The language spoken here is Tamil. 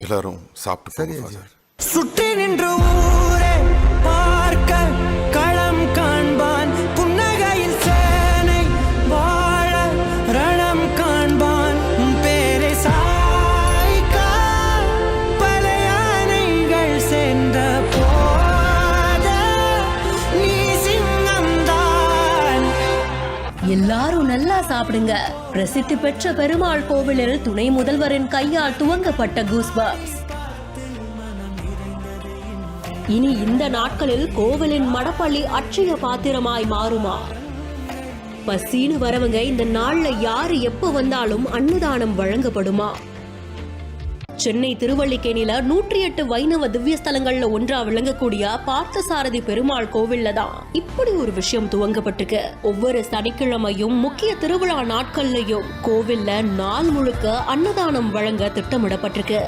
எல்லாரும் சாப்பிட்டு சரி போங்க, சார். சுற்றி நின்று ஊரே பார்க்க களம் காண்பான் புன்னகையில் சேனை வாழ ரணம் காண்பான் பேரை சாய்க்க பல யானைகள் சென்ற போத நீ சிங்கம்தான். எல்லாரும் நல்லா சாப்பிடுங்க. பிரசித்தி பெற்ற பெருமாள் கோவிலில் துணை முதல்வரின் கையால் துவங்கப்பட்ட கூஸ்பம்ப்ஸ். இனி இந்த நாட்களில் கோவிலின் மடப்பள்ளி அட்சய பாத்திரமாய் மாறுமா? பசின்னு வரவங்க இந்த நாள்ல யாரு எப்ப வந்தாலும் அன்னதானம் வழங்கப்படுமா? சென்னை திருவல்லிக்கேணியில 108 வைணவ திவ்ய ஸ்தலங்கள்ல ஒன்றா விளங்கக்கூடிய பார்த்தசாரதி பெருமாள் கோவில்ல தான் இப்படி ஒரு விஷயம் துவங்கப்பட்டிருக்கு. ஒவ்வொரு சனிக்கிழமையும் முக்கிய திருவிழா நாட்கள்லயும் கோவில்ல நாள் முழுக்க அன்னதானம் வழங்க திட்டமிடப்பட்டிருக்கு.